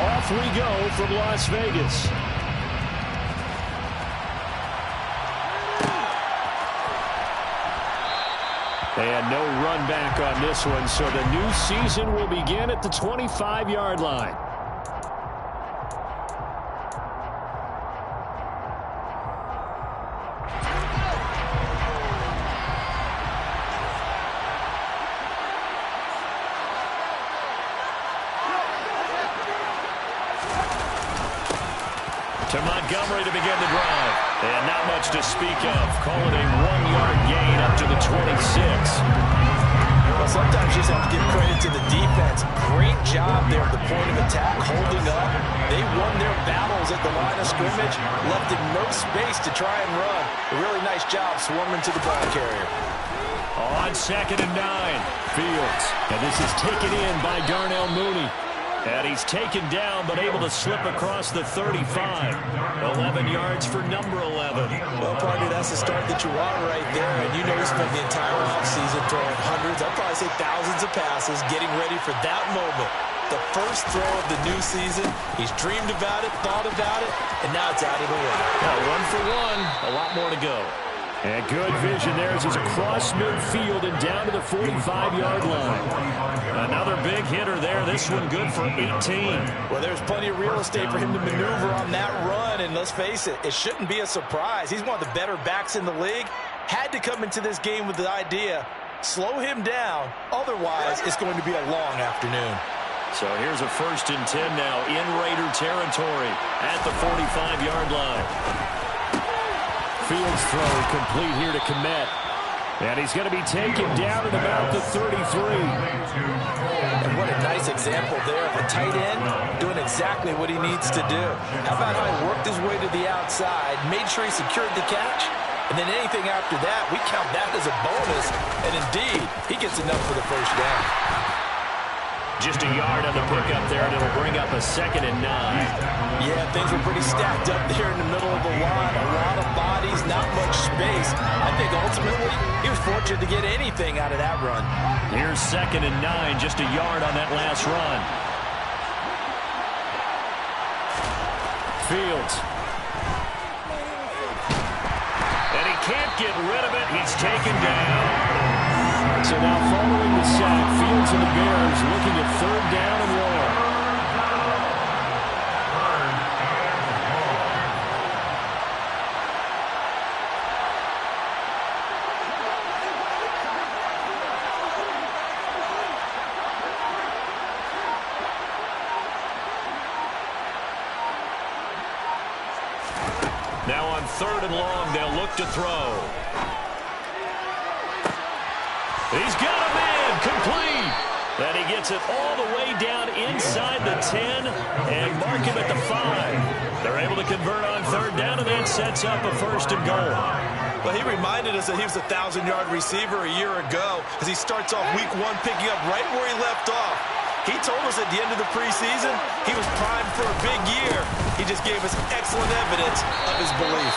off we go from Las Vegas. And no run back on this one, so the new season will begin at the 25-yard line. To Montgomery to begin the drive. And not much to speak of. Call it a 1-yard gain up to the 26. Well, sometimes you just have to give credit to the defense. Great job there at the point of attack, holding up. They won their battles at the line of scrimmage, left him no space to try and run. A really nice job swarming to the ball carrier. On 2nd and 9, Fields. And this is taken in by Darnell Mooney. And he's taken down, but able to slip across the 35. 11 yards for number 11. Well, partner, that's the start that you want right there. And you know he spent the entire offseason throwing hundreds, I'd probably say thousands of passes, getting ready for that moment. The first throw of the new season. He's dreamed about it, thought about it, and now it's out of the way. Now, 1 for 1, a lot more to go. And good vision there as he's across midfield and down to the 45-yard line. Another big hitter there. This one good for 18. Well, there's plenty of real estate for him to maneuver on that run. And let's face it, it shouldn't be a surprise. He's one of the better backs in the league. Had to come into this game with the idea, slow him down. Otherwise, it's going to be a long afternoon. So here's a 1st and 10 now in Raider territory at the 45-yard line. Fields throw complete here to Kmet. And he's going to be taken down at about the 33. And what a nice example there of a tight end doing exactly what he needs to do. How about how he worked his way to the outside, made sure he secured the catch, and then anything after that, we count that as a bonus. And indeed, he gets enough for the first down. Just a yard on the pickup there, and it'll bring up a 2nd and 9. Yeah, things were pretty stacked up there in the middle of the line. A lot of bodies, not much space. I think ultimately he was fortunate to get anything out of that run. Here's 2nd and 9, just a yard on that last run. Fields. And he can't get rid of it. He's taken down. So now following the sack, Fields and the Bears looking at 3rd down and 1. Now on 3rd and long, they'll look to throw. He's got a man, complete. And he gets it all the way down inside the 10 and mark him at the 5. They're able to convert on 3rd down, and that sets up a 1st and goal. Well, he reminded us that he was a 1,000-yard receiver a year ago as he starts off week 1 picking up right where he left off. He told us at the end of the preseason he was primed for a big year. He just gave us excellent evidence of his belief.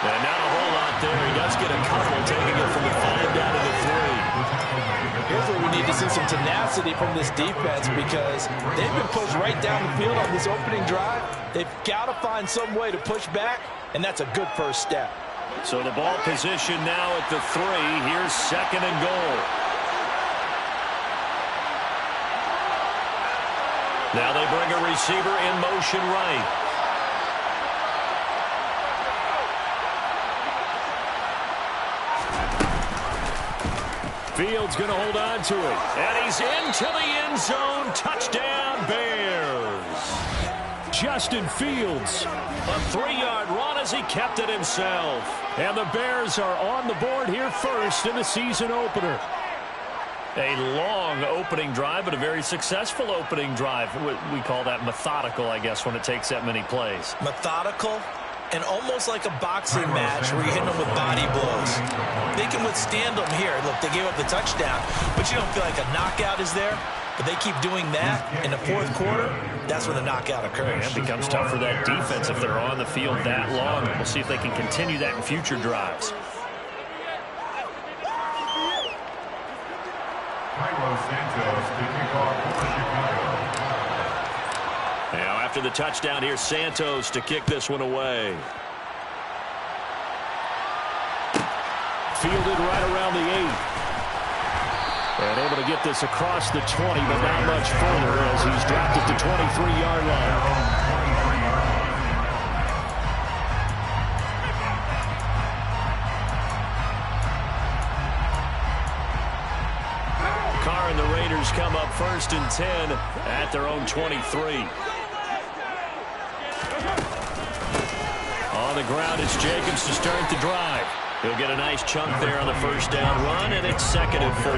And not a whole lot there. He does get a couple, taking it from the 5 down to the 3. Here's where we need to see some tenacity from this defense because they've been pushed right down the field on this opening drive. They've got to find some way to push back, and that's a good first step. So the ball position now at the 3. Here's 2nd and goal. Now they bring a receiver in motion right. Fields going to hold on to it. And he's into the end zone. Touchdown, Bears. Justin Fields. A 3-yard run as he kept it himself. And the Bears are on the board here first in the season opener. A long opening drive, but a very successful opening drive. We call that methodical, I guess, when it takes that many plays. Methodical and almost like a boxing match where you hit them with body blows. They can withstand them here. Look, they gave up the touchdown, but you don't feel like a knockout is there. But they keep doing that in the 4th quarter. That's when the knockout occurs. It becomes tough for that defense if they're on the field that long. We'll see if they can continue that in future drives. after the touchdown. Here's Santos to kick this one away. Fielded right around the 8. And able to get this across the 20, but not much further as he's dropped at the 23-yard line. Carr and the Raiders come up 1st and 10 at their own 23. On the ground, it's Jacobs to start the drive. He'll get a nice chunk there on the 1st down run, and it's 2nd and 4.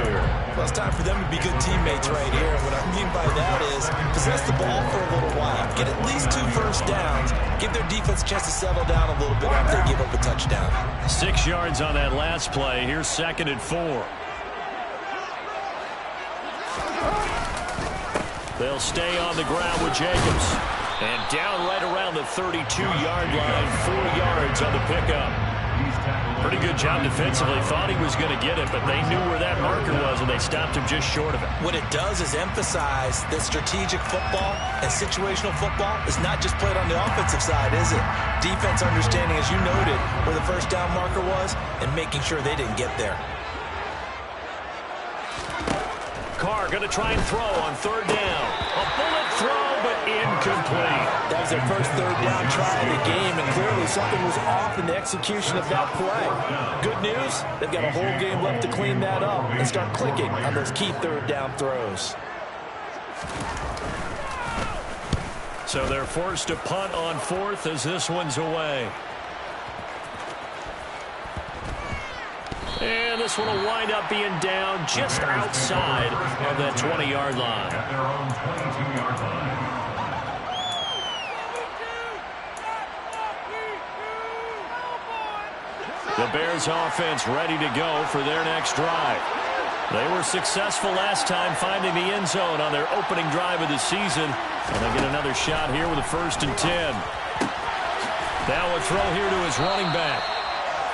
Well, it's time for them to be good teammates right here. And what I mean by that is possess the ball for a little while. Get at least 2 first downs. Give their defense a chance to settle down a little bit after they give up a touchdown. 6 yards on that last play. Here's 2nd and 4. They'll stay on the ground with Jacobs. And down right around the 32-yard line, 4 yards on the pickup. Pretty good job defensively. Thought he was going to get it, but they knew where that marker was, and they stopped him just short of it. What it does is emphasize that strategic football and situational football is not just played on the offensive side, is it? Defense understanding, as you noted, where the 1st down marker was and making sure they didn't get there. Carr going to try and throw on 3rd down. A bullet throw, but incomplete. That was their first 3rd down try of the game, and clearly something was off in the execution of that play. Good news, they've got a whole game left to clean that up and start clicking on those key 3rd down throws. So they're forced to punt on 4th as this one's away. And this one will wind up being down just outside of that 20-yard line. At their own 22-yard line. The Bears offense ready to go for their next drive. They were successful last time finding the end zone on their opening drive of the season. And they get another shot here with a 1st and 10. Now a throw here to his running back.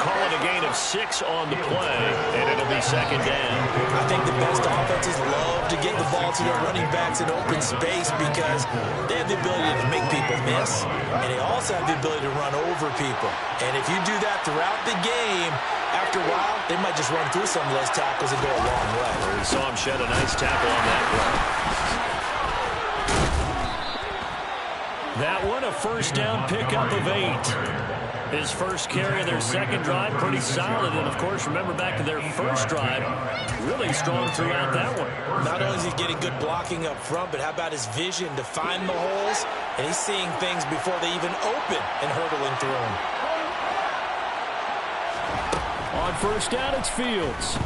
Call it a gain of 6 on the play, and it'll be 2nd down. I think the best offenses love to get the ball to their running backs in open space because they have the ability to make people miss, and they also have the ability to run over people. And if you do that throughout the game, after a while, they might just run through some of those tackles and go a long way. We saw him shed a nice tackle on that run. That one, a 1st down pickup of 8. His first carry of their 2nd drive, pretty solid. And, of course, remember back to their 1st drive, really strong throughout that one. Not only is he getting good blocking up front, but how about his vision to find the holes? And he's seeing things before they even open and hurdling through them. On 1st down, it's Fields.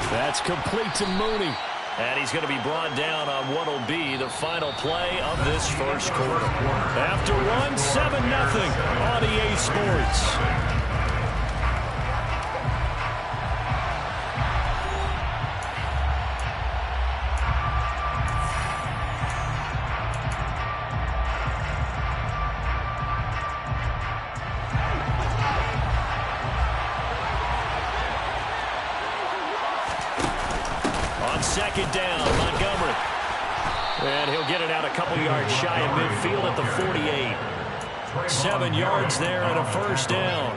That's complete to Mooney. And he's going to be brought down on what will be the final play of this 1st quarter. After one, 7-0 on EA Sports. On 2nd down, Montgomery. And he'll get it out a couple yards shy of midfield at the 48. 7 yards there and a 1st down.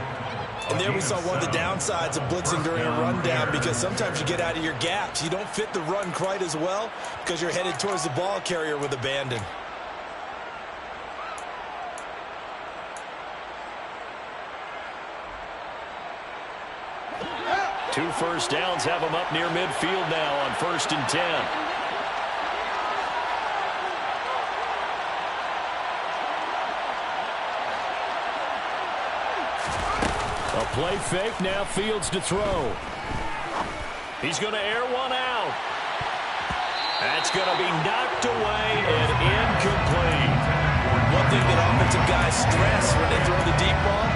And there we saw one of the downsides of blitzing during a rundown because sometimes you get out of your gaps. You don't fit the run quite as well because you're headed towards the ball carrier with abandon. Two 1st downs have him up near midfield now on 1st and 10. A play fake, now Fields to throw. He's going to air one out. That's going to be knocked away and incomplete. One thing that offensive guys stress when they throw the deep ball,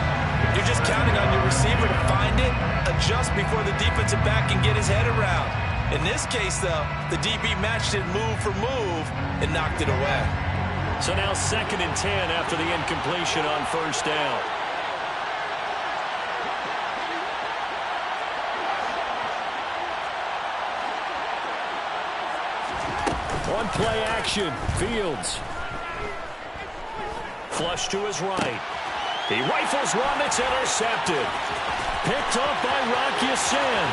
you're just counting on your receiver to find it, adjust before the defensive back can get his head around. In this case, though, the DB matched it move for move and knocked it away. So now 2nd and 10 after the incompletion on 1st down. On play action, Fields. Flush to his right. He rifles one that's intercepted. Picked up by Rock Ya-Sin.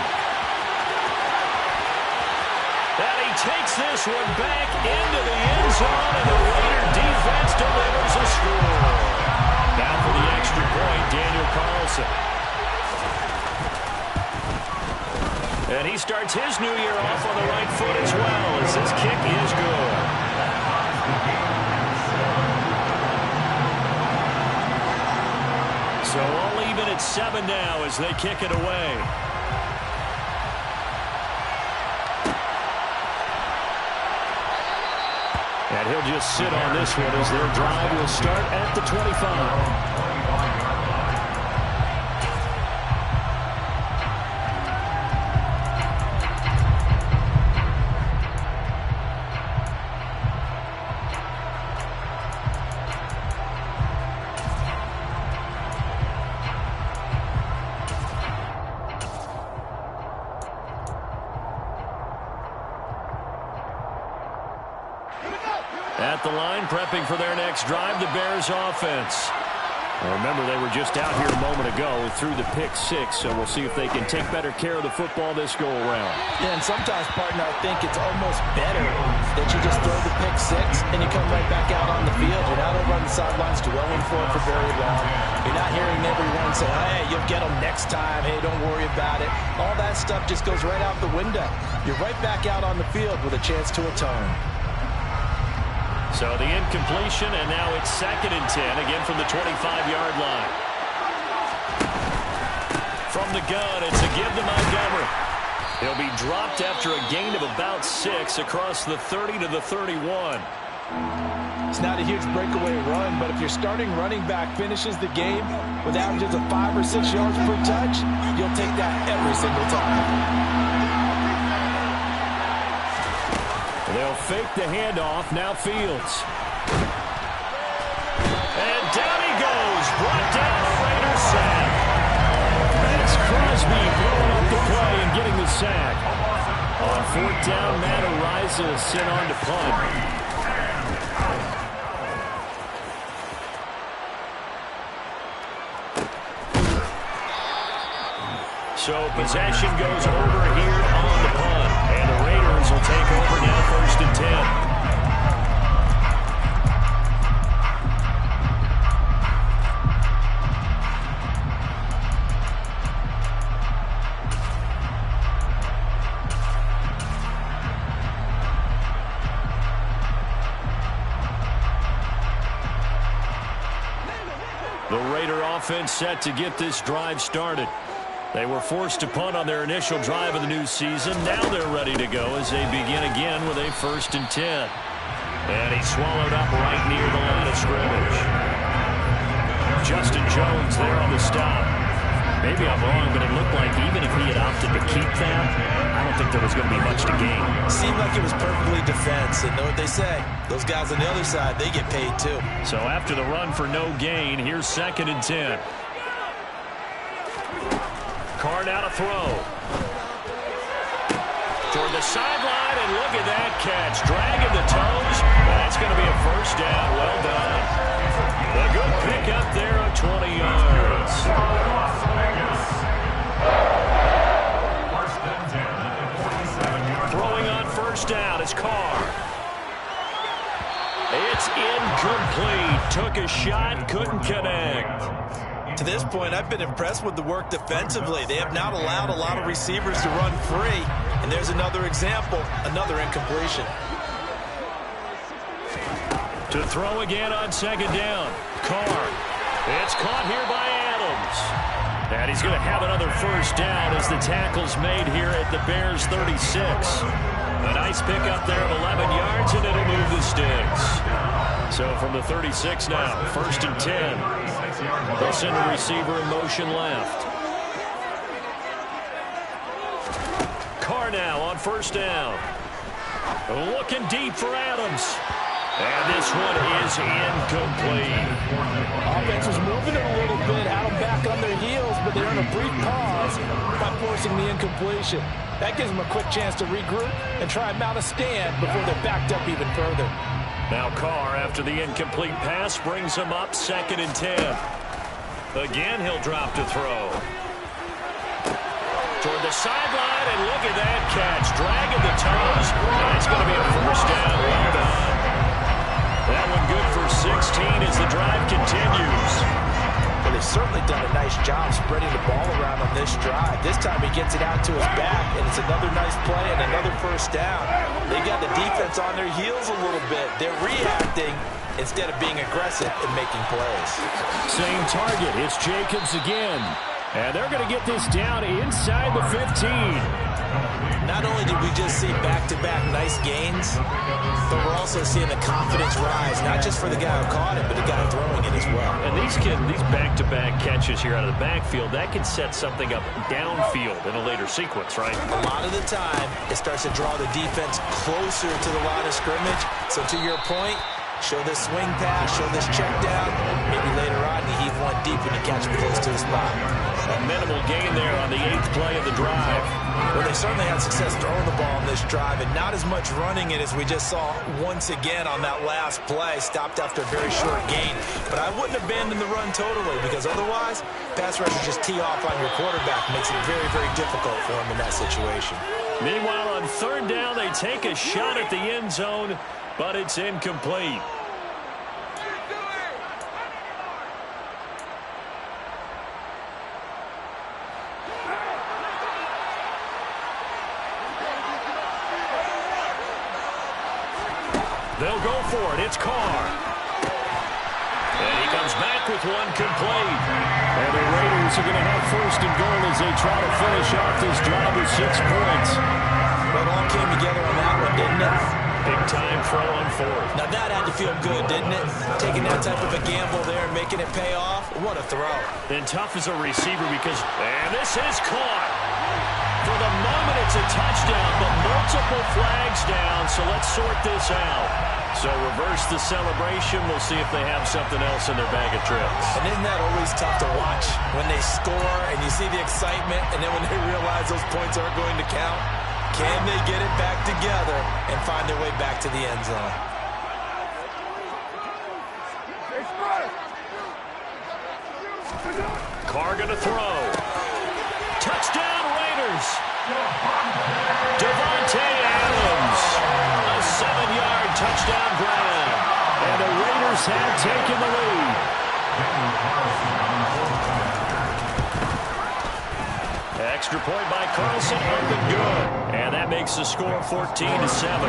And he takes this one back into the end zone, and the Raider defense delivers a score. Now for the extra point, Daniel Carlson. And he starts his new year off on the right foot as well, as this kick is good. So all even at 7 now as they kick it away. And he'll just sit on this one as their drive will start at the 25. At the line, prepping for their next drive, the Bears offense. Well, remember, they were just out here a moment ago through the pick 6, so we'll see if they can take better care of the football this go-around. Yeah, and sometimes, partner, I think it's almost better that you just throw the pick 6 and you come right back out on the field. You're not over on the sidelines dwelling for it for very long. You're not hearing everyone say, hey, you'll get them next time. Hey, don't worry about it. All that stuff just goes right out the window. You're right back out on the field with a chance to atone. So the incompletion, and now it's 2nd and 10, again from the 25-yard line. From the gun, it's a give to Montgomery. He'll be dropped after a gain of about 6 across the 30 to the 31. It's not a huge breakaway run, but if your starting running back finishes the game with averages of 5 or 6 yards per touch, you'll take that every single time. They'll fake the handoff. Now Fields. And down he goes. Brought down a Raider sack. That's Crosby throwing up the play and getting the sack. On 4th down, Matt Araiza sent on to punt. So possession goes over here on the punt. And the Raiders will take over now, 1st and 10. The Raider offense set to get this drive started. They were forced to punt on their initial drive of the new season. Now they're ready to go as they begin again with a 1st and 10. And he's swallowed up right near the line of scrimmage. Justin Jones there on the stop. Maybe I'm wrong, but it looked like even if he had opted to keep that, I don't think there was going to be much to gain. Seemed like it was perfectly defense, and know what they say. Those guys on the other side, they get paid too. So after the run for no gain, here's 2nd and 10. Carr now to throw. Toward the sideline, and look at that catch. Dragging the toes. That's going to be a 1st down. Well done. A good pickup there of 20 yards. Throwing on 1st down is Carr. It's incomplete. Took a shot, couldn't connect. To this point, I've been impressed with the work defensively. They have not allowed a lot of receivers to run free. And there's another example, another incompletion. To throw again on 2nd down. Carr. It's caught here by Adams. And he's going to have another 1st down as the tackle's made here at the Bears' 36. A nice pickup there of 11 yards, and it'll move the sticks. So from the 36 now, 1st and 10. They'll send a receiver in motion left. Carr now on 1st down. Looking deep for Adams. And this one is incomplete. Offense was moving it a little bit, had them back on their heels, but they're in a brief pause by forcing the incompletion. That gives them a quick chance to regroup and try and mount a stand before they're backed up even further. Now Carr, after the incomplete pass, brings him up 2nd and 10. Again, he'll drop to throw. Toward the sideline, and look at that catch. Dragging the toes, and it's going to be a 1st down. Well done. That one good for 16 as the drive continues. Well, they've certainly done a nice job spreading the ball around on this drive. This time he gets it out to his back, and it's another nice play and another 1st down. They got the defense on their heels a little bit. They're reacting instead of being aggressive and making plays. Same target. It's Jacobs again. And they're going to get this down inside the 15. Not only did we just see back-to-back nice gains, but we're also seeing the confidence rise, not just for the guy who caught it, but the guy throwing it as well. And these back-to-back catches here out of the backfield, that can set something up downfield in a later sequence, right? A lot of the time, it starts to draw the defense closer to the line of scrimmage. So to your point, show this swing pass, show this check down. Maybe later on you heave one deep when you catch it close to the spot. A minimal gain there on the 8th play of the drive. Well, they certainly had success throwing the ball on this drive, and not as much running it as we just saw once again on that last play. Stopped after a very short gain. But I wouldn't abandon the run totally, because otherwise, pass rushers just tee off on your quarterback. Makes it very, very difficult for him in that situation. Meanwhile, on 3rd down, they take a shot at the end zone, but it's incomplete. They'll go for it. It's Carr. And he comes back with one complete. And the Raiders are going to have 1st and goal as they try to finish off this drive with 6 points. Well, it all came together on that one, didn't it? Big time throw on 4th. Now that had to feel good, didn't it? Taking that type of a gamble there and making it pay off. What a throw. And tough as a receiver because, and this is caught. For the moment, it's a touchdown, but multiple flags down, so let's sort this out. So reverse the celebration. We'll see if they have something else in their bag of tricks. And isn't that always tough to watch when they score and you see the excitement, and then when they realize those points aren't going to count? Can they get it back together and find their way back to the end zone? Carr going to throw. Touchdown, Raiders. Devontae Adams. A 7-yard touchdown grab. And the Raiders have taken the lead. Extra point by Carlson, up and good. And that makes the score 14-7.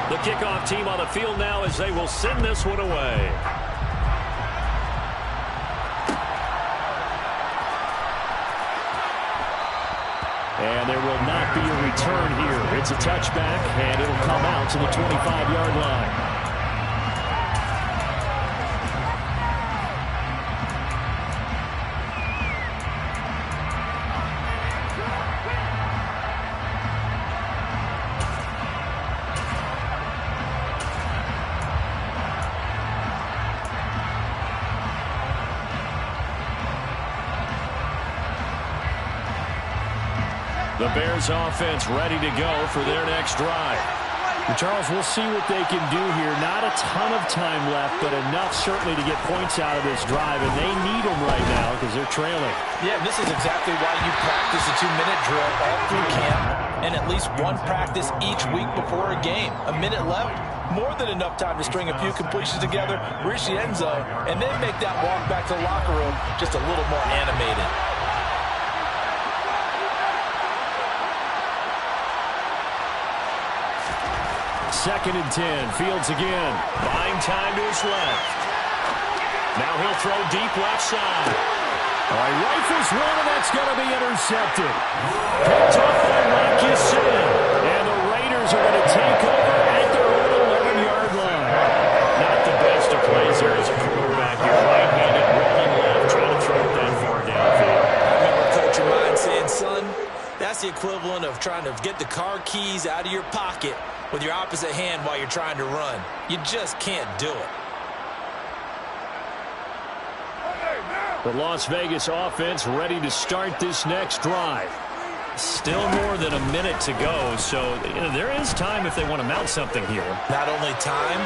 The kickoff team on the field now as they will send this one away. And there will not be a return here. It's a touchback, and it'll come out to the 25-yard line. The Bears offense ready to go for their next drive. And Charles, we'll see what they can do here. Not a ton of time left, but enough certainly to get points out of this drive, and they need them right now because they're trailing. Yeah, this is exactly why you practice a 2-minute drill all through camp and at least one practice each week before a game. A minute left, more than enough time to string a few completions together, reach the end zone, and then make that walk back to the locker room just a little more animated. 2nd and 10. Fields again. Buying time to his left. Now he'll throw deep left side. All right, rifles one, and that's going to be intercepted. Picked off by Marcus Sin. And the Raiders are going to take over at their own 11-yard line. Not the best of plays there as a quarterback. You're right-handed, rolling left, trying to throw it that far downfield. I remember Coach of mine saying, son, that's the equivalent of trying to get the car keys out of your pocket with your opposite hand while you're trying to run. You just can't do it. The Las Vegas offense ready to start this next drive. Still more than a minute to go, so there is time if they want to mount something here. Not only time,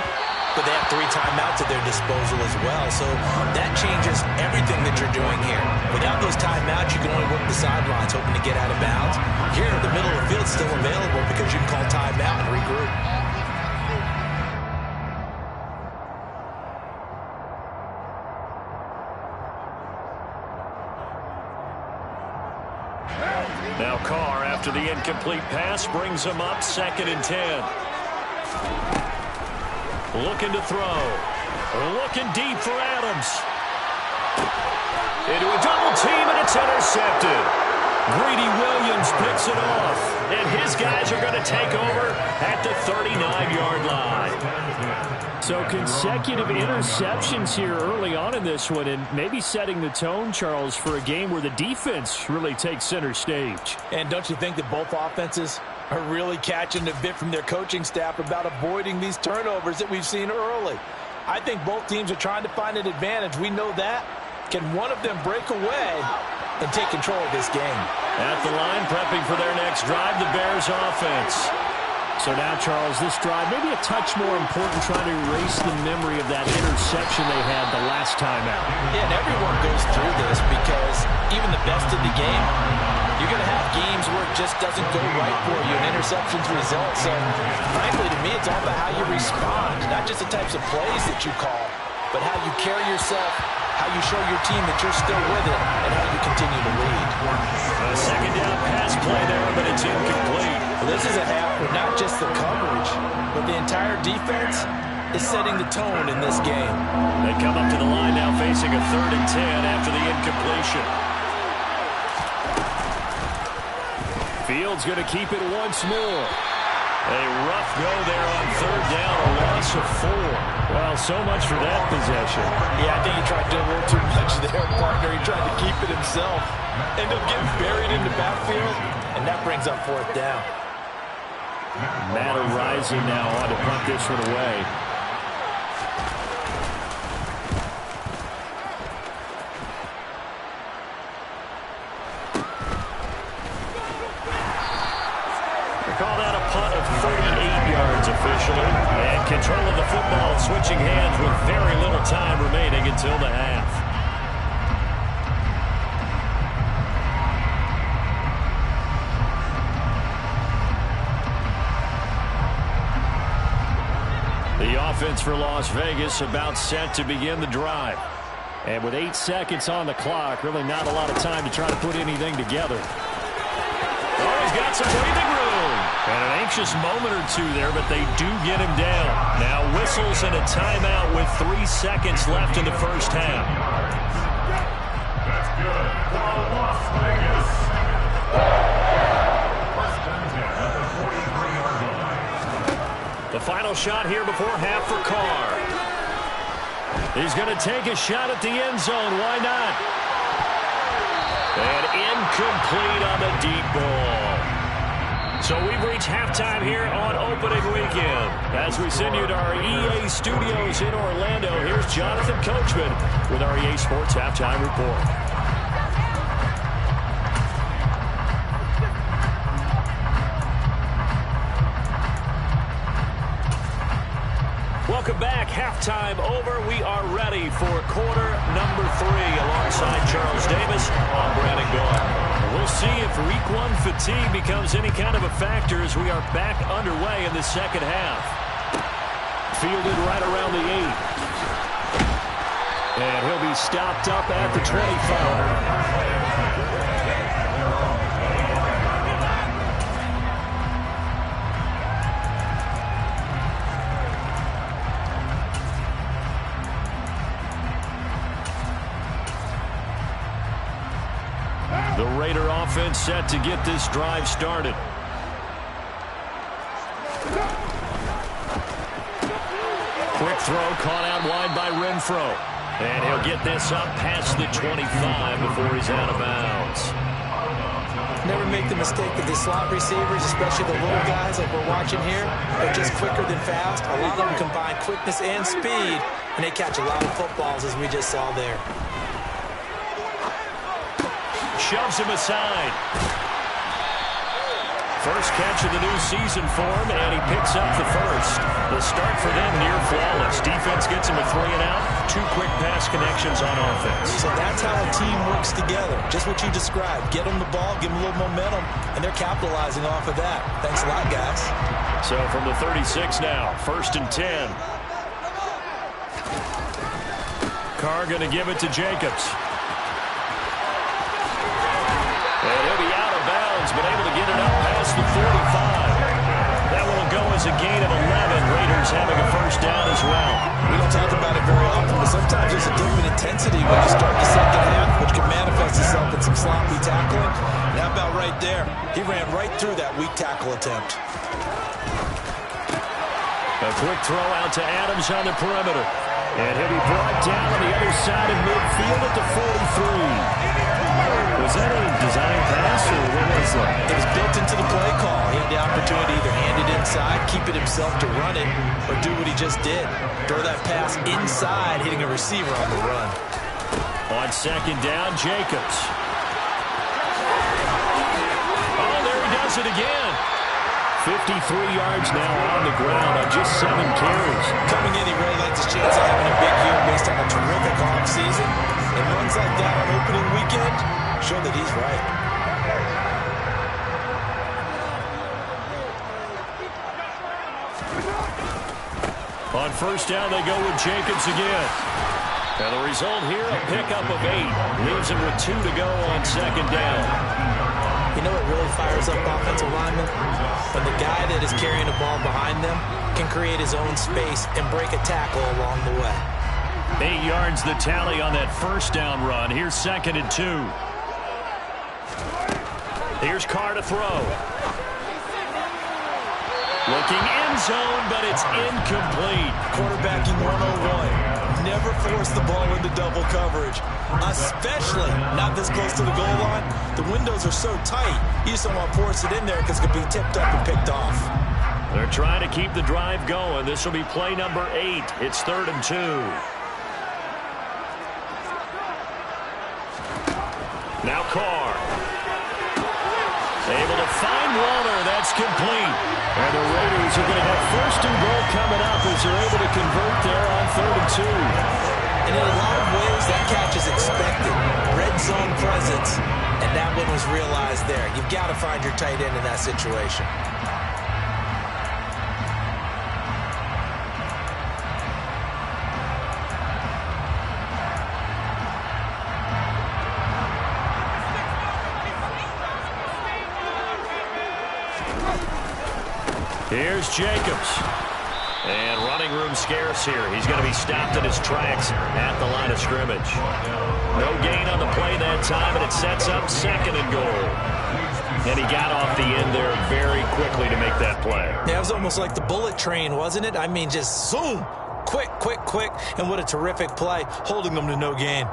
but they have 3 timeouts at their disposal as well. So that changes everything that you're doing here. Without those timeouts, you can only work the sidelines, hoping to get out of bounds. Here, the middle of the field is still available because you can call timeout and regroup. Now Carr, after the incomplete pass, brings him up 2nd and 10. Looking to throw. Looking deep for Adams. Into a double team, and it's intercepted. Greedy Williams picks it off, and his guys are going to take over at the 39-yard line. So consecutive interceptions here early on in this one, and maybe setting the tone, Charles, for a game where the defense really takes center stage. And don't you think that both offenses are really catching a bit from their coaching staff about avoiding these turnovers that we've seen early? I think both teams are trying to find an advantage. We know that. Can one of them break away and take control of this game? At the line, prepping for their next drive, the Bears offense. So now, Charles, this drive maybe a touch more important, trying to erase the memory of that interception they had the last time out. Yeah, and everyone goes through this because even the best of the game, you're going to have games where it just doesn't go right for you, and interceptions result. So, frankly, to me, it's all about how you respond, not just the types of plays that you call, but how you carry yourself, how you show your team that you're still with it, and how you continue to lead. A 2nd down pass play there, but it's incomplete. Well, this is a half where not just the coverage, but the entire defense is setting the tone in this game. They come up to the line now, facing a 3rd and 10 after the incompletion. Fields going to keep it once more. A rough go there on 3rd down, a loss of 4. Well, so much for that possession. Yeah, I think he tried to do a little too much there, partner. He tried to keep it himself. End up getting buried in the backfield, and that brings up 4th down. Matt Rising now on to punt this one away. Call that a punt of 38 yards officially. And control of the football switching hands with very little time remaining until the half. The offense for Las Vegas about set to begin the drive. And with 8 seconds on the clock, really not a lot of time to try to put anything together. Oh, he's got some breathing room. And an anxious moment or two there, but they do get him down. Now whistles and a timeout with 3 seconds left in the first half. That's good. Las Vegas. First and 10 at the 43-yard line. The final shot here before half for Carr. He's going to take a shot at the end zone. Why not? And incomplete on the deep ball. So we've reached halftime here on opening weekend. As we send you to our EA studios in Orlando, here's Jonathan Coachman with our EA Sports Halftime Report. Welcome back. Halftime over. We are ready for quarter number 3 alongside Charles Davis. I'm Brandon Gaudin. We'll see if week 1 fatigue becomes any kind of a factor as we are back underway in the second half. Fielded right around the 8. And he'll be stopped up at the 25. The Raider offense set to get this drive started. Quick throw caught out wide by Renfro. And he'll get this up past the 25 before he's out of bounds. Never make the mistake that the slot receivers, especially the little guys like we're watching here, are just quicker than fast. A lot of them combine quickness and speed, and they catch a lot of footballs, as we just saw there. Shoves him aside. First catch of the new season for him, and he picks up the first. The start for them near flawless. Defense gets him a 3-and-out. 2 quick pass connections on offense. So that's how a team works together. Just what you described. Get them the ball, give them a little momentum, and they're capitalizing off of that. Thanks a lot, guys. So from the 36 now, 1st and 10. Carr going to give it to Jacobs. And he'll be out of bounds, but able to get it up past the 45. That will go as a gain of 11. Raiders having a first down as well. We don't talk about it very often, but sometimes there's a different intensity when you start the second half, which can manifest itself in some sloppy tackling. And how about right there? He ran right through that weak tackle attempt. A quick throw out to Adams on the perimeter. And he'll be brought down on the other side of midfield at the 43. Was that a design pass, or what was that? It was built into the play call. He had the opportunity to either hand it inside, keep it himself to run it, or do what he just did. Throw that pass inside, hitting a receiver on the run. On second down, Jacobs. Oh, there he does it again. 53 yards now on the ground on just 7 carries. Coming in, he really likes his chance of having a big year based on a terrific offseason. And runs like that on opening weekend show that he's right. On first down, they go with Jacobs again. And the result here, a pickup of 8. Leaves him with 2 to go on second down. You know what really fires up offensive linemen? When the guy that is carrying the ball behind them can create his own space and break a tackle along the way. 8 yards the tally on that first down run. Here's 2nd and 2. Here's Carr to throw. Looking end zone, but it's incomplete. Quarterbacking 101. Never force the ball into double coverage, especially not this close to the goal line. The windows are so tight, you just don't want to force it in there because it could be tipped up and picked off. They're trying to keep the drive going. This will be play number 8. It's 3rd and 2. Now Carr. Able to find Waller. That's complete. And the Raiders are going to have 1st and goal coming up as they're able to convert there on 3rd and 2. And in a lot of ways, that catch is expected. Red zone presence, and that one was realized there. You've got to find your tight end in that situation. Here's Jacobs. And running room scarce here. He's going to be stopped in his tracks at the line of scrimmage. No gain on the play that time, and it sets up 2nd and goal. And he got off the end there very quickly to make that play. Yeah, it was almost like the bullet train, wasn't it? I mean, just zoom. Quick, quick, quick. And what a terrific play, holding them to no gain.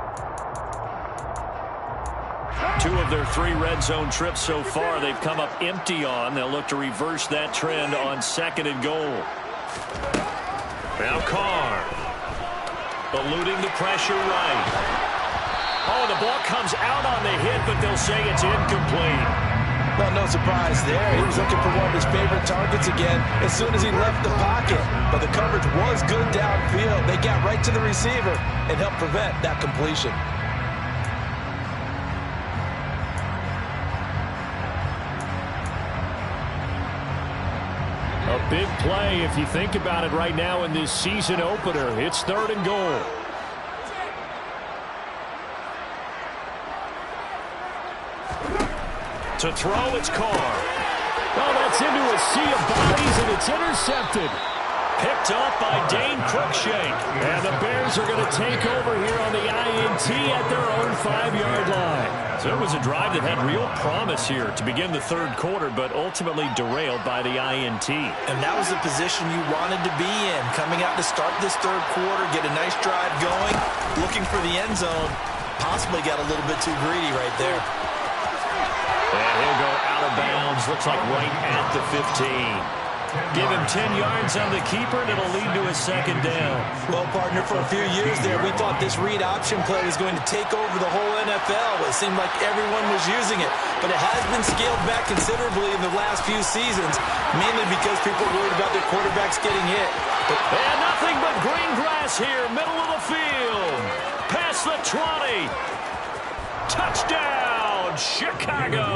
2 of their 3 red zone trips so far they've come up empty on. They'll look to reverse that trend on 2nd and goal. Now Carr. Eluding the pressure right. Oh, the ball comes out on the hit, but they'll say it's incomplete. Well, no surprise there. He was looking for one of his favorite targets again as soon as he left the pocket. But the coverage was good downfield. They got right to the receiver and helped prevent that completion. A big play if you think about it right now in this season opener. It's 3rd and goal. To throw, it's Carr. Oh, that's into a sea of bodies, and it's intercepted. Picked up by Dane Cruikshank. And the Bears are going to take over here on the INT at their own 5-yard line. So it was a drive that had real promise here to begin the 3rd quarter, but ultimately derailed by the INT. And that was the position you wanted to be in. Coming out to start this 3rd quarter, get a nice drive going, looking for the end zone. Possibly got a little bit too greedy right there. And he'll go out of bounds. Looks like right at the 15. Give him 10 yards on the keeper, and it'll lead to a second down. Well, partner, for a few years there, we thought this read option play was going to take over the whole NFL. It seemed like everyone was using it. But it has been scaled back considerably in the last few seasons, mainly because people are worried about their quarterbacks getting hit. And nothing but green grass here, middle of the field. Past the 20. Touchdown, Chicago.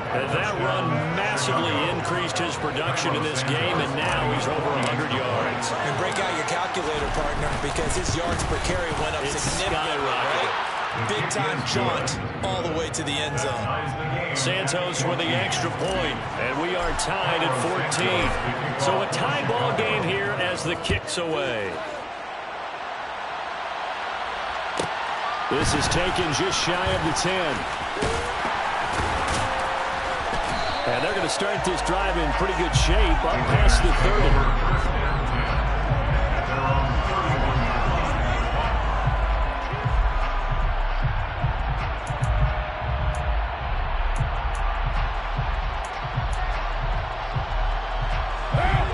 And that run massively increased his production in this game, and now he's over 100 yards. And break out your calculator, partner, because his yards per carry went up significantly, right? Big-time jaunt all the way to the end zone. Santos with the extra point, and we are tied at 14. So a tie ball game here as the kick's away. This is taken just shy of the 10. And they're going to start this drive in pretty good shape up past the 30.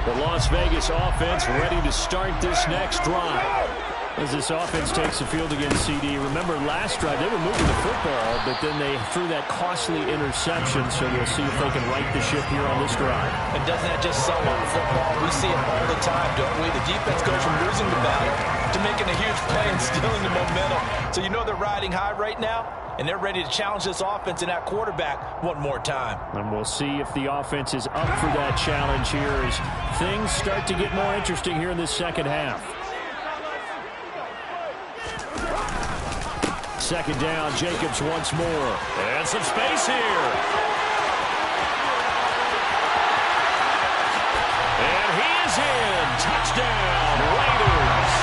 The Las Vegas offense ready to start this next drive. As this offense takes the field against CD. Remember, last drive, they were moving the football, but then they threw that costly interception, so we'll see if they can right the ship here on this drive. And doesn't that just sum up football? We see it all the time, don't we? The defense goes from losing the battle to making a huge play and stealing the momentum. So you know they're riding high right now, and they're ready to challenge this offense and that quarterback one more time. And we'll see if the offense is up for that challenge here as things start to get more interesting here in this second half. Second down, Jacobs once more. And some space here. And he is in. Touchdown, Raiders.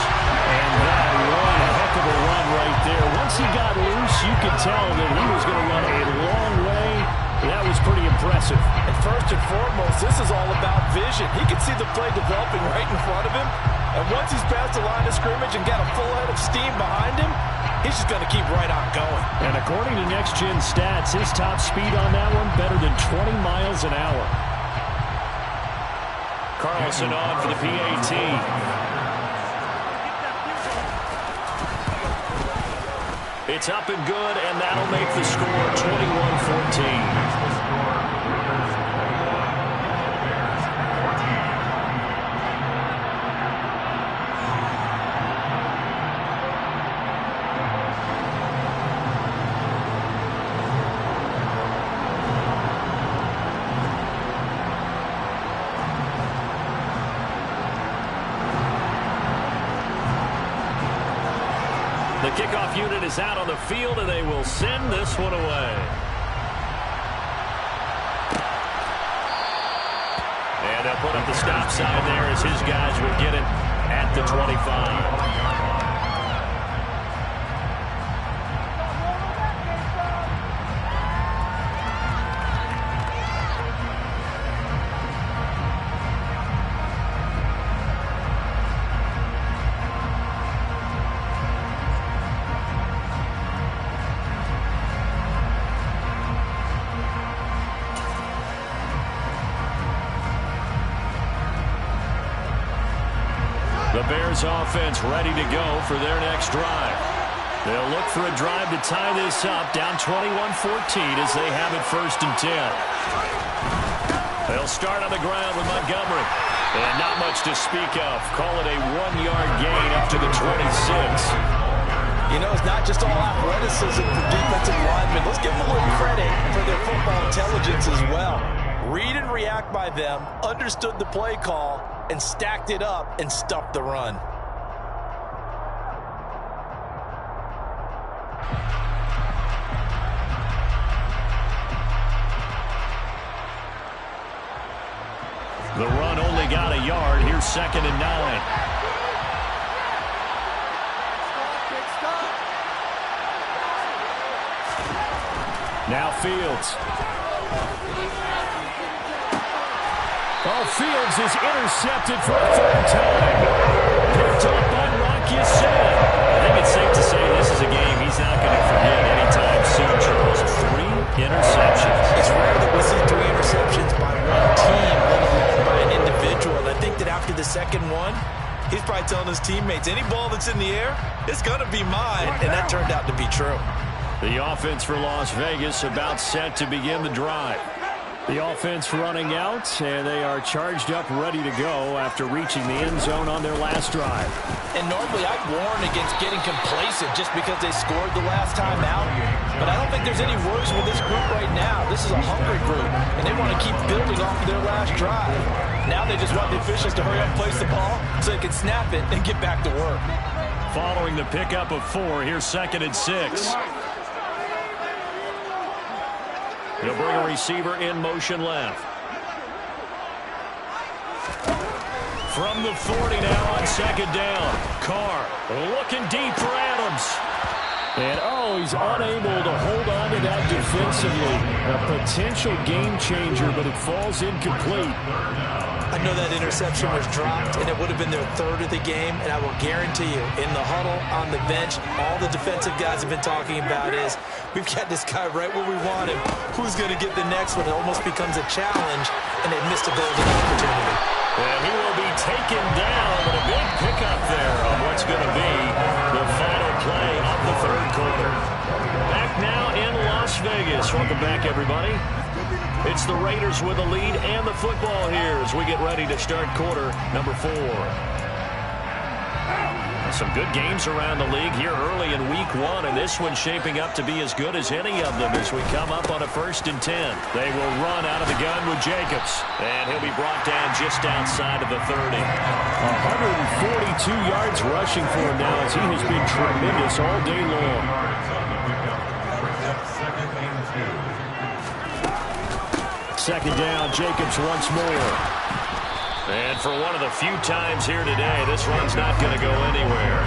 And that one, a heck of a run right there. Once he got loose, you could tell that he was going to run a long way. That was pretty impressive. And first and foremost, this is all about vision. He can see the play developing right in front of him. And once he's past the line of scrimmage and got a full head of steam behind him, he's just going to keep right on going. And according to Next Gen Stats, his top speed on that one better than 20 miles an hour. Carlson on for the PAT. It's up and good, and that'll make the score 21-14. The kickoff unit is out on the field, and they will send this one away. And they'll put up the stop sign there as his guys will get it at the 25. The Bears offense ready to go for their next drive. They'll look for a drive to tie this up, down 21-14 as they have it 1st and 10. They'll start on the ground with Montgomery. And not much to speak of. Call it a 1-yard gain up to the 26. You know, it's not just all athleticism for defensive linemen. Let's give them a little credit for their football intelligence as well. Read and react by them, understood the play call, and stacked it up and stuffed the run. The run only got a yard. Here's 2nd and 9. Now Fields. Oh, Fields is intercepted for a 3rd time. Picked up by Rock Ya-Sin. I think it's safe to say this is a game he's not going to forget anytime soon, Charles. 3 interceptions. It's rare that we see 3 interceptions by one team, let second one, he's probably telling his teammates, any ball that's in the air, it's going to be mine. And that turned out to be true. The offense for Las Vegas about set to begin the drive. The offense running out, and they are charged up, ready to go after reaching the end zone on their last drive. And normally I'd warn against getting complacent just because they scored the last time out. But I don't think there's any worries with this group right now. This is a hungry group, and they want to keep building off of their last drive. Now they just want the officials to hurry up and place the ball so they can snap it and get back to work. Following the pickup of 4, here's 2nd and 6. He'll bring a receiver in motion left. From the 40 now on 2nd down. Carr looking deep for Adams. And, he's unable to hold on to that defensively. A potential game changer, but it falls incomplete. I know that interception was dropped, and it would have been their 3rd of the game, and I will guarantee you, in the huddle, on the bench, all the defensive guys have been talking about is, we've got this guy right where we want him. Who's going to get the next one? It almost becomes a challenge, and they missed a golden opportunity. And he will be taken down, but a big pickup there on what's going to be the final play of the 3rd quarter. Back now in Las Vegas. Welcome back, everybody. It's the Raiders with a lead and the football here as we get ready to start quarter number 4. Some good games around the league here early in week 1, and this one's shaping up to be as good as any of them as we come up on a 1st and 10. They will run out of the gun with Jacobs, and he'll be brought down just outside of the 30. 142 yards rushing for him now as he has been tremendous all day long. 2nd down, Jacobs once more. And for one of the few times here today, this run's not going to go anywhere.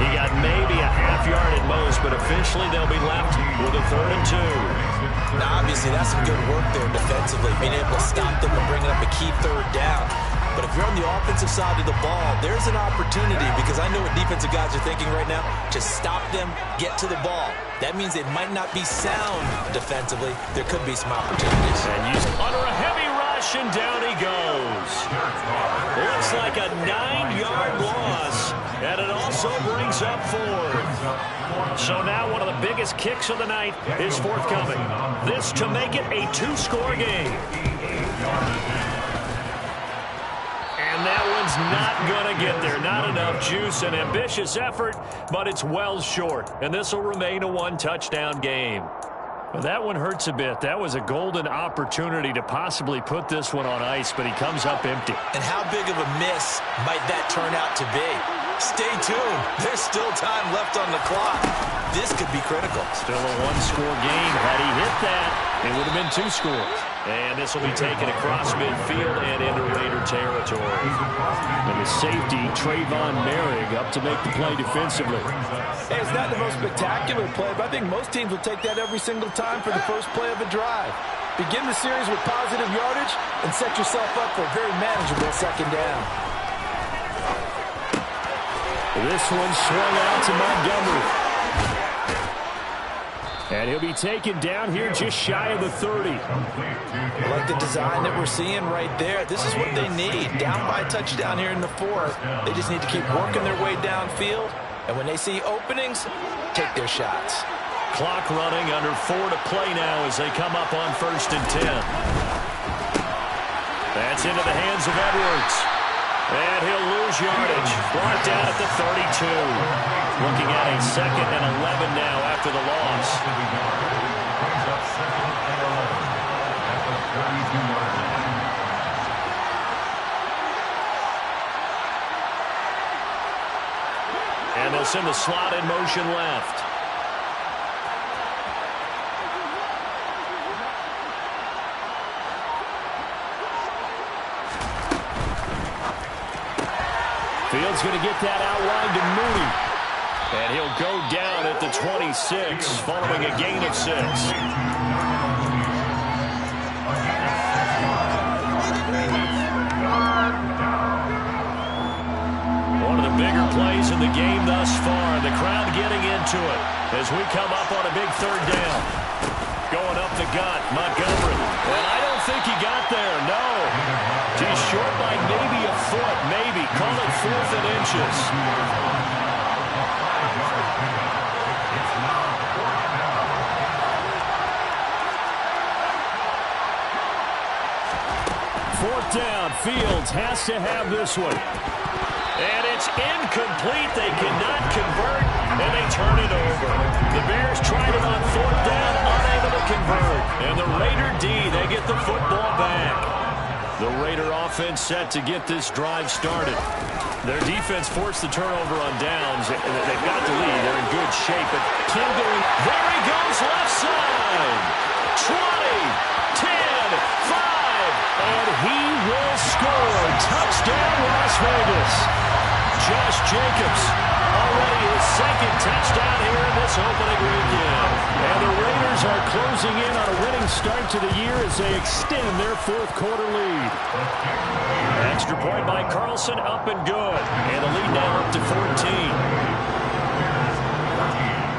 He got maybe a half yard at most, but officially they'll be left with a 3rd and 2. Now, obviously, that's some good work there defensively, being able to stop them and bringing up a key 3rd down. But if you're on the offensive side of the ball, there's an opportunity because I know what defensive guys are thinking right now. Just stop them, get to the ball. That means they might not be sound defensively. There could be some opportunities. And using under a heavy rush, and down he goes. Looks like a 9-yard loss, and it also brings up 4th. So now one of the biggest kicks of the night is forthcoming. This to make it a 2-score game. And that one's not going to get there. Not enough juice. An ambitious effort, but it's well short. And this will remain a 1-touchdown game. Well, that one hurts a bit. That was a golden opportunity to possibly put this one on ice, but he comes up empty. And how big of a miss might that turn out to be? Stay tuned. There's still time left on the clock. This could be critical. Still a 1-score game. Had he hit that, it would have been 2 scores. And this will be taken across midfield and into Raider territory. And the safety, Trayvon Merrick, up to make the play defensively. Hey, it's not the most spectacular play, but I think most teams will take that every single time for the first play of a drive. Begin the series with positive yardage and set yourself up for a very manageable 2nd down. This one swung out to Montgomery. And he'll be taken down here just shy of the 30. I like the design that we're seeing right there. This is what they need. Down by a touchdown here in the 4th. They just need to keep working their way downfield. And when they see openings, take their shots. Clock running, under 4 to play now as they come up on 1st and 10. That's into the hands of Edwards. And he'll lose yardage. Brought down at the 32. Looking at a 2nd and 11 now after the loss. And they'll send the slot in motion left. Fields going to get that outline to Mooney. And he'll go down at the 26 following a gain of 6. One of the bigger plays in the game thus far. The crowd getting into it as we come up on a big 3rd down. Going up the gut, Montgomery. And I don't think he got there, no. He's short by maybe a foot, maybe inches. Fourth down. Fields has to have this one. And it's incomplete. They cannot convert, and they turn it over. The Bears tried it on fourth down, unable to convert. And the Raider D, they get the football back. The Raider offense set to get this drive started. Their defense forced the turnover on downs. They've got the lead. They're in good shape. But Kim going, there he goes, left side. 20, 10, 5. And he will score. Touchdown, Las Vegas. Josh Jacobs, already his second touchdown here in this opening weekend. And the Raiders are closing in on a winning start to the year as they extend their fourth quarter lead. Extra point by Carlson, up and good. And the lead now up to 14.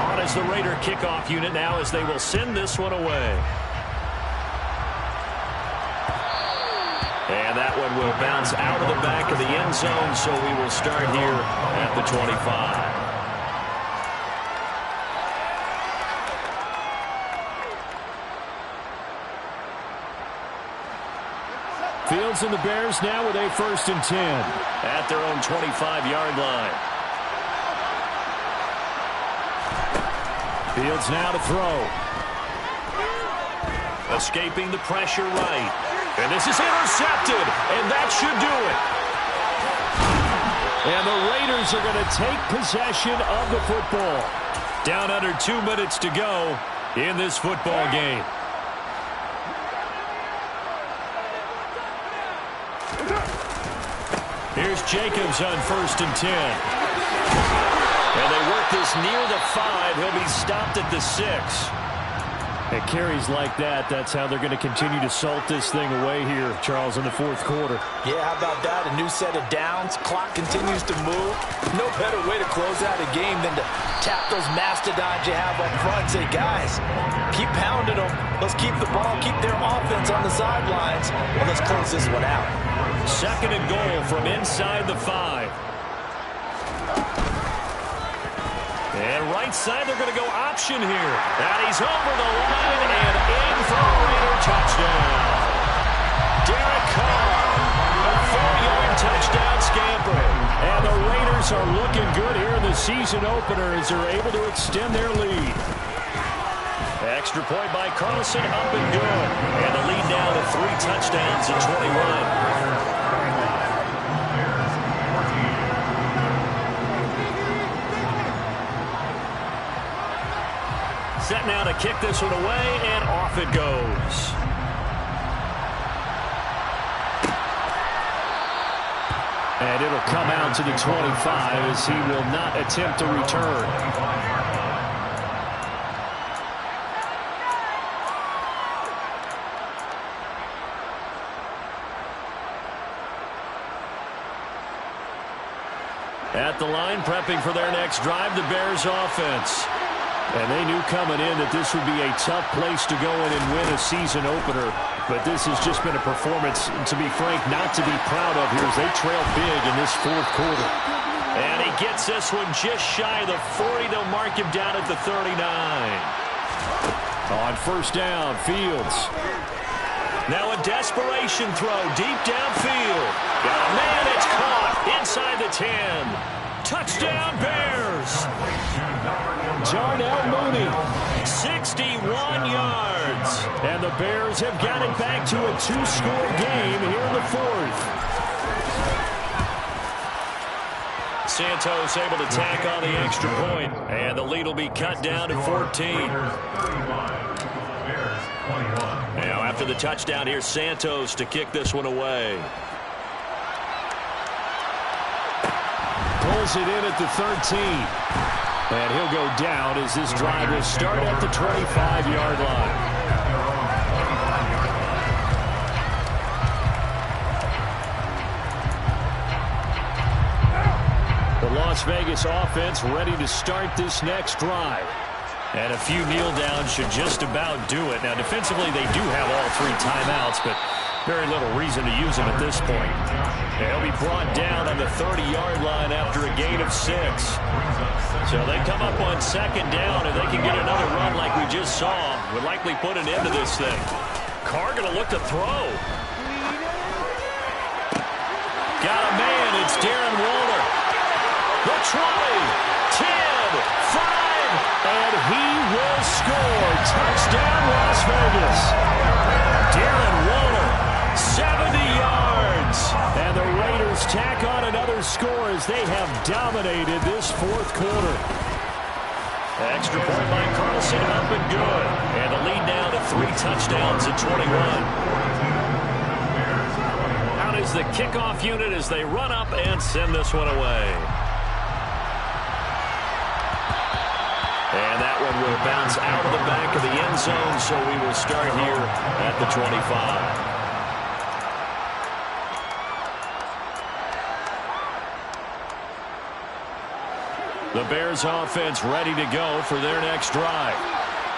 On as the Raider kickoff unit now as they will send this one away. And that one will bounce out of the back of the end zone, so we will start here at the 25. Fields and the Bears now with a 1st and 10 at their own 25-yard line. Fields now to throw. Escaping the pressure right. And this is intercepted, and that should do it. And the Raiders are going to take possession of the football. Down under 2 minutes to go in this football game. Here's Jacobs on 1st and 10. And they work this near the 5. He'll be stopped at the 6. At carries like that, that's how they're going to continue to salt this thing away here, Charles, in the fourth quarter. Yeah, how about that? A new set of downs. Clock continues to move. No better way to close out a game than to tap those mastodons you have up front. Say, guys, keep pounding them. Let's keep the ball, keep their offense on the sidelines. Well, let's close this one out. 2nd and goal from inside the 5. And right side, they're going to go option here. And he's over the line and in for a Raider touchdown. Derek Carr, a 4-yard touchdown scamper. And the Raiders are looking good here in the season opener as they're able to extend their lead. Extra point by Carlson, up and good. And the lead now to 3 touchdowns at 21. Set now to kick this one away, and off it goes. And it'll come out to the 25 as he will not attempt to return. At the line, prepping for their next drive, the Bears offense. And they knew coming in that this would be a tough place to go in and win a season opener. But this has just been a performance, to be frank, not to be proud of here as they trail big in this fourth quarter. And he gets this one just shy of the 40. They'll mark him down at the 39. On 1st down, Fields. Now a desperation throw deep downfield. Got a man, it's caught inside the 10. Touchdown, Bears. Darnell Mooney, 61 yards. And the Bears have got it back to a 2-score game here in the 4th. Santos able to tack on the extra point. And the lead will be cut down to 14. Now after the touchdown, here's Santos to kick this one away. Pulls it in at the 13. And he'll go down as this drive will start at the 25-yard line. The Las Vegas offense ready to start this next drive. And a few kneel downs should just about do it. Now, defensively, they do have all 3 timeouts, but Very little reason to use him at this point. He'll be brought down on the 30-yard line after a gain of 6. So they come up on second down, and they can get another run like we just saw. Would likely put an end to this thing. Carr going to look to throw. Got a man. It's Darren Waller. The 20, 10, 5, and he will score. Touchdown, Las Vegas. Darren Waller, 70 yards. And the Raiders tack on another score as they have dominated this fourth quarter. Extra point by Carlson, up and good. And the lead now to 3 touchdowns at 21. Out is the kickoff unit as they run up and send this one away. And that one will bounce out of the back of the end zone, so we will start here at the 25. The Bears offense ready to go for their next drive.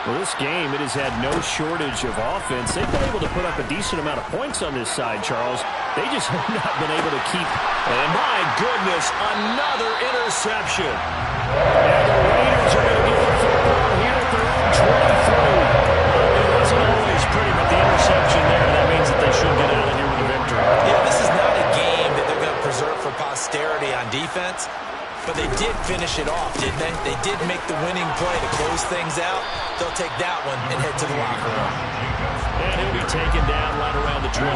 Well, this game, it has had no shortage of offense. They've been able to put up a decent amount of points on this side, Charles. They just have not been able to keep. And my goodness, another interception. And the Raiders are going to get the football here at their own 23. It wasn't always pretty, but the interception there, that means that they should get out of here with a victory. Yeah, this is not a game that they're going to preserve for posterity on defense. But they did finish it off, didn't they? They did make the winning play to close things out. They'll take that one and head to the locker room. And he'll be taken down right around the 27.